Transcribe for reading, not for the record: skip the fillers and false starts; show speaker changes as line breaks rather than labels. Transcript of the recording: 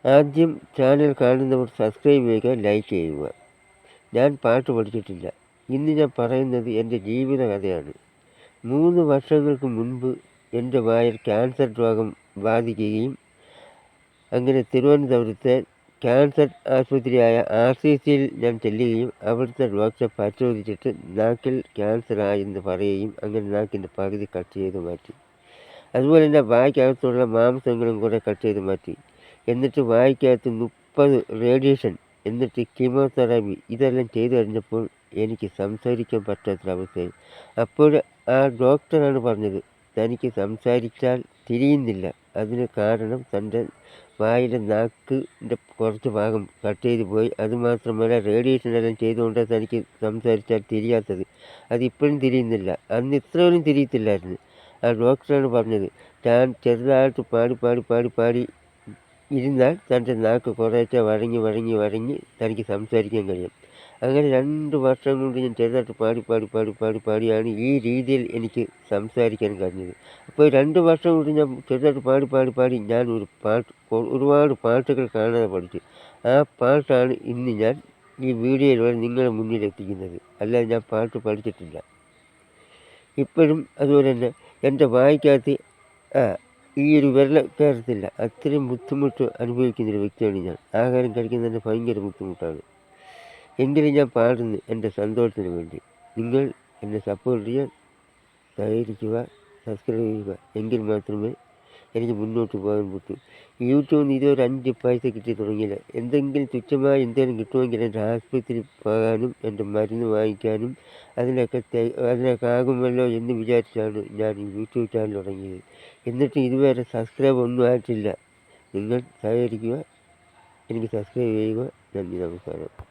ആദ്യം ചാനൽ കാണുന്നവർ സബ്സ്ക്രൈബ് ചെയ്യുക, ലൈക്ക് ചെയ്യുക. ഞാൻ പാട്ട് പഠിച്ചിട്ടില്ല. ഇന്ന് ഞാൻ പറയുന്നത് എൻ്റെ ജീവിത കഥയാണ്. 3 വർഷങ്ങൾക്ക് മുൻപ് എൻ്റെ വായിൽ ക്യാൻസർ രോഗം ബാധിക്കുകയും അങ്ങനെ തിരുവനന്തപുരത്തെ ക്യാൻസർ ആശുപത്രിയായ RCCയിൽ ഞാൻ ചെല്ലുകയും അവിടുത്തെ ഡോക്ടർ പരിശോധിച്ചിട്ട് നാക്കിൽ ക്യാൻസർ ആയെന്ന് പറയുകയും അങ്ങനെ നാക്കിൻ്റെ പകുതി കട്ട് ചെയ്ത് മാറ്റി. അതുപോലെ തന്നെ വായ്ക്കകത്തുള്ള മാംസങ്ങളും കൂടെ കട്ട് ചെയ്ത് മാറ്റി. എന്നിട്ട് വായ്ക്കകത്ത് 30 റേഡിയേഷൻ, എന്നിട്ട് കീമോതെറാപ്പി, ഇതെല്ലാം ചെയ്തു കഴിഞ്ഞപ്പോൾ എനിക്ക് സംസാരിക്കാൻ പറ്റാത്തൊരവസ്ഥയായി. അപ്പോൾ ആ ഡോക്ടറാണ് പറഞ്ഞത്, തനിക്ക് സംസാരിച്ചാൽ തിരിയുന്നില്ല. അതിന് കാരണം തൻ്റെ വായിലെ നാക്കിൻ്റെ കുറച്ച് ഭാഗം കട്ട് ചെയ്ത് പോയി. അതുമാത്രമല്ല, റേഡിയേഷനെല്ലാം ചെയ്തുകൊണ്ട് തനിക്ക് സംസാരിച്ചാൽ തിരിയാത്തത്. അതിപ്പോഴും തിരിയുന്നില്ല. അന്ന് ഇത്രയൊന്നും തിരിയത്തില്ലായിരുന്നു. ആ ഡോക്ടറാണ് പറഞ്ഞത്, താൻ ചെറുതായിട്ട് പാടി ഇരുന്നാൽ തൻ്റെ നാക്ക് കുറേശ്ശെ വഴങ്ങി തനിക്ക് സംസാരിക്കാൻ കഴിയും. അങ്ങനെ 2 വർഷം കൊണ്ട് ഞാൻ ചെറുതായിട്ട് പാടിയാണ് ഈ രീതിയിൽ എനിക്ക് സംസാരിക്കാൻ കഴിഞ്ഞത്. അപ്പോൾ 2 വർഷം കൊണ്ട് ഞാൻ ചെറുതായിട്ട് പാടി ഞാൻ ഒരുപാട് പാട്ടുകൾ കാണാതെ പഠിച്ചു. ആ പാട്ടാണ് ഇന്ന് ഞാൻ ഈ വീഡിയോയിലൂടെ നിങ്ങളുടെ മുന്നിൽ എത്തിക്കുന്നത്. അല്ലാതെ ഞാൻ പാട്ട് പഠിച്ചിട്ടില്ല. ഇപ്പോഴും അതുപോലെ തന്നെ എൻ്റെ വായിക്കകത്ത് ഈ ഒരു വിരൽ കയറത്തില്ല. അത്രയും ബുദ്ധിമുട്ട് അനുഭവിക്കുന്നൊരു വ്യക്തിയാണ് ഞാൻ. ആഹാരം കഴിക്കുന്നതിന് ഭയങ്കര ബുദ്ധിമുട്ടാണ്. എങ്കിലും ഞാൻ പാടുന്നു എൻ്റെ സന്തോഷത്തിന് വേണ്ടി. നിങ്ങൾ എന്നെ സപ്പോർട്ട് ചെയ്യാൻ സഹകരിക്കുക, സബ്സ്ക്രൈബ് ചെയ്യുക. എങ്കിൽ മാത്രമേ എനിക്ക് മുന്നോട്ട് പോകാൻ പറ്റൂ. യൂട്യൂബിൽ നിന്ന് ഇതൊരു 5 പൈസ കിട്ടി തുടങ്ങിയില്ല. എന്തെങ്കിലും തുച്ഛമായി എന്തെങ്കിലും കിട്ടുമെങ്കിൽ എൻ്റെ ആശുപത്രിയിൽ പോകാനും എൻ്റെ മരുന്ന് വാങ്ങിക്കാനും അതിനൊക്കെ ആകുമല്ലോ എന്ന് വിചാരിച്ചാണ് ഞാൻ ഈ യൂട്യൂബ് ചാനൽ തുടങ്ങിയത്. എന്നിട്ട് ഇതുവരെ സബ്സ്ക്രൈബ് ഒന്നും ആയിട്ടില്ല. നിങ്ങൾ സഹകരിക്കുക, എനിക്ക് സബ്സ്ക്രൈബ് ചെയ്യുക. നന്ദി, നമസ്കാരം.